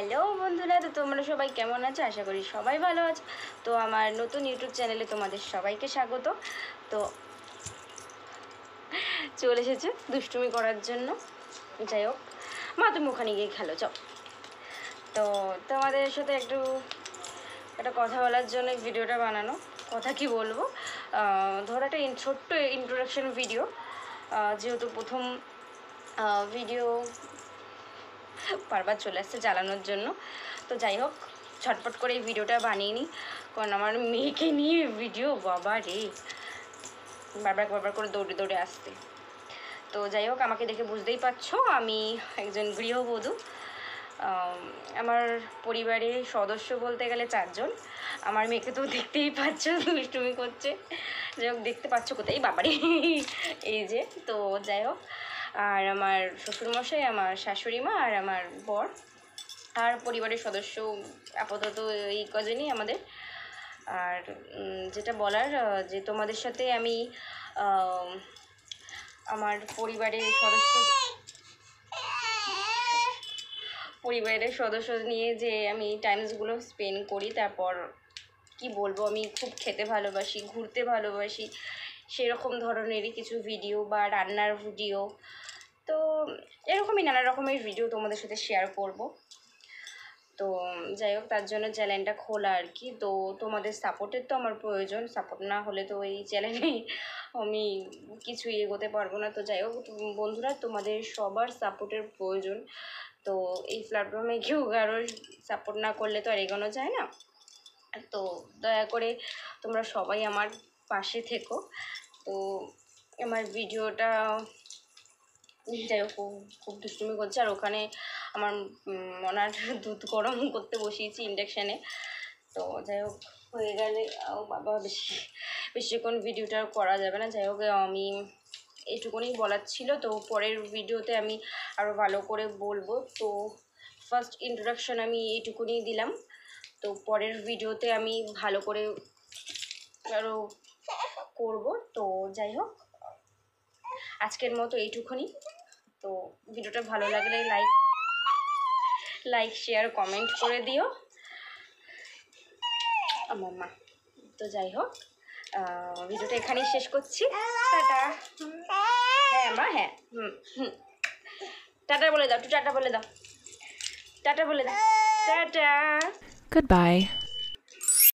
Hello বন্ধুরা, তো তোমরা সবাই কেমন আছো? আশা করি সবাই ভালো আছো। তো আমার নতুন ইউটিউব চ্যানেলে তোমাদের সবাইকে স্বাগত। তো চলে এসেছে দুষ্টুমি করার জন্য। যাই হোক, মা তুমি ওখানে গিয়ে খেলো, চল। তো তোমাদের সাথে একটা কথা বলার জন্য ভিডিওটা বানানো। কথা কি বলবো, ধরো একটা ছোট্ট ইন্ট্রোডাকশন ভিডিও, যেহেতু প্রথম ভিডিও বারবার চলে আসছে চালানোর জন্য। তো যাই হোক, ছটপট করে এই ভিডিওটা বানিয়ে নিই, কারণ আমার মেয়েকে নিয়ে ভিডিও, বাবা রে, বারবার করে দৌড়ে দৌড়ে আসতে। তো যাই হোক, আমাকে দেখে বুঝতেই পারছো আমি একজন গৃহবধূ। আমার পরিবারের সদস্য বলতে গেলে 4 জন। আমার মেয়েকে তো দেখতেই পাচ্ছ, দুষ্টুমি করছে। যাই হোক, দেখতে পাচ্ছ কোথায়, বাবারে এই যে। তো যাই হোক, আর আমার শ্বশুরমশাই, আমার শাশুড়ি মা আর আমার বর, আর পরিবারের সদস্য আপাতত এই কজনই আমাদের। আর যেটা বলার, যে তোমাদের সাথে আমি আমার পরিবারের সদস্য নিয়ে যে আমি টাইমসগুলো স্পেন্ড করি, তারপর কি বলবো, আমি খুব খেতে ভালোবাসি, ঘুরতে ভালোবাসি, সেরকম ধরনেরই কিছু ভিডিও বা রান্নার ভিডিও। তো এরকমই নানা রকমের ভিডিও তোমাদের সাথে শেয়ার করব। তো যাই হোক, তার জন্য চ্যানেলটা খোলা আর কি। তো তোমাদের সাপোর্টের তো আমার প্রয়োজন, সাপোর্ট না হলে তো এই চ্যানেলে আমি কিছুই এগোতে পারবো না। তো যাই হোক বন্ধুরা, তোমাদের সবার সাপোর্টের প্রয়োজন। তো এই প্ল্যাটফর্মে কেউ কারো সাপোর্ট না করলে তো আর এগোনো যায় না। তো দয়া করে তোমরা সবাই আমার পাশে থেকো। তো আমার ভিডিওটা, যাই হোক, খুব দুষ্টুমি করছে। আর ওখানে আমার ওনার দুধ গরম করতে বসিয়েছি ইন্ডাকশানে। তো যাই হোক, হয়ে গেলে বাবা বেশিক্ষণ ভিডিওটা করা যাবে না। যাই হোক, আমি এইটুকুনি বলার ছিল। তো পরের ভিডিওতে আমি আরও ভালো করে বলবো। তো ফার্স্ট ইন্ট্রোডাকশান আমি এইটুকুনি দিলাম। তো পরের ভিডিওতে আমি ভালো করে আরও করব। তো যাই হোক, আজকের মতো এইটুকুনি। তো ভিডিওটা ভালো লাগলে লাইক শেয়ার কমেন্ট করে দিও আমার মা। তো যাই হোক, ভিডিওটা এখানেই শেষ করছি। টাটা। হ্যাঁ মা, হ্যাঁ, টাটা বলে দাও, একটু টাটা বলে দাও, টাটা বলে দাও, টাটা। Goodbye.